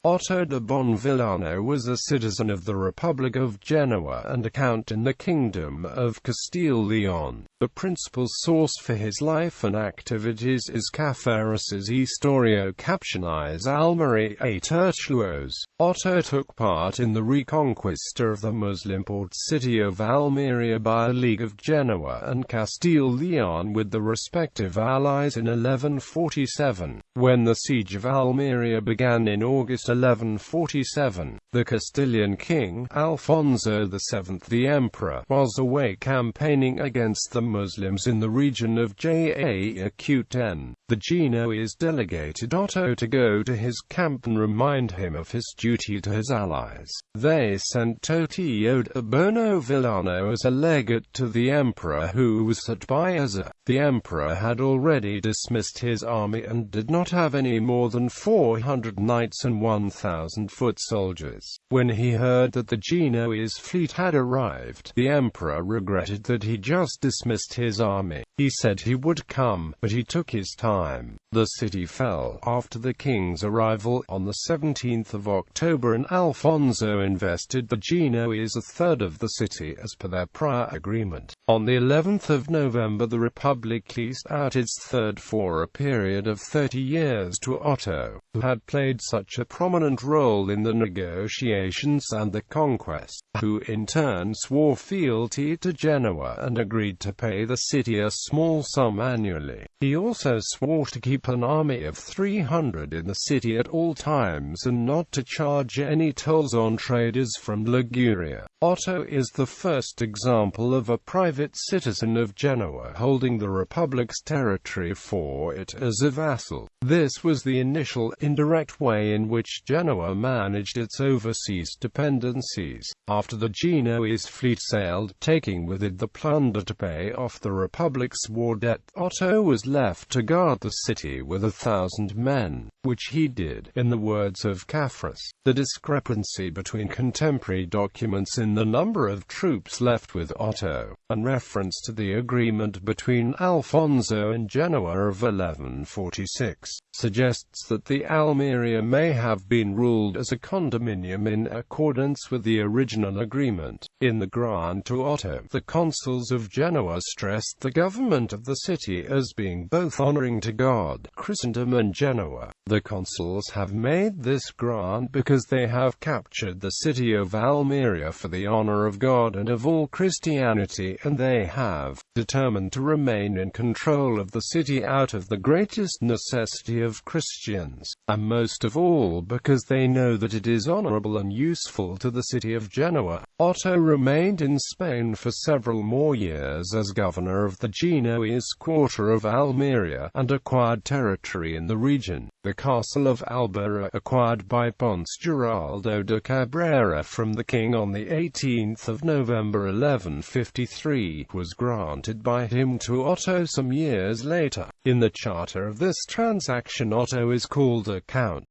Otto de Bonvillano was a citizen of the Republic of Genoa and a count in the Kingdom of Castile León. The principal source for his life and activities is Cafarus Ystoria captionis Almarie et Turtuose. Otto took part in the reconquista of the Muslim-port city of Almeria by a League of Genoa and Castile León with the respective allies in 1147. When the Siege of Almeria began in August 1147, the Castilian king, Alfonso VII the Emperor, was away campaigning against the Muslims in the region of Jaén. The Genoese delegated Otto to go to his camp and remind him of his duty to his allies. They sent Otto de Bonvillano as a legate to the emperor, who was at Baeza. The emperor had already dismissed his army and did not have any more than 400 knights and 1,000 foot soldiers. When he heard that the Genoese fleet had arrived, the emperor regretted that he just dismissed his army. He said he would come, but he took his time. The city fell after the king's arrival on the 17th of October, and Alfonso invested the Genoese a third of the city as per their prior agreement. On the 11th of November, the Republic leased out its third for a period of 30 years to Otto, who had played such a prominent role in the negotiations and the conquest, who in turn swore fealty to Genoa and agreed to pay the city a small sum annually. He also swore to keep an army of 300 in the city at all times and not to charge any tolls on traders from Liguria. Otto is the first example of a private citizen of Genoa holding the Republic's territory for it as a vassal. This was the initial, indirect way in which Genoa managed its overseas dependencies. After the Genoese fleet sailed, taking with it the plunder to pay off the Republic's war debt, Otto was left to guard the city with 1,000 men, which he did. In the words of Cafarus, the discrepancy between contemporary documents in the number of troops left with Otto, and reference to the agreement between Alfonso and Genoa of 1146, suggests that the Almeria may have been ruled as a condominium in accordance with the original agreement. In the grant to Otto, the consuls of Genoa stressed the government of the city as being both honoring to God, Christendom and Genoa. The consuls have made this grant because they have captured the city of Almeria for the honor of God and of all Christianity, and they have determined to remain in control of the city out of the greatest necessity of Christians, and most of all because they know that it is honorable and useful to the city of Genoa. Otto remained in Spain for several more years as governor of the Genoese quarter of Almeria, and acquired territory in the region. The castle of Albaret, acquired by Ponce Geraldo de Cabrera from the king on the 18th of November 1153, was granted by him to Otto some years later. In the charter of this transaction, Otto is called a count.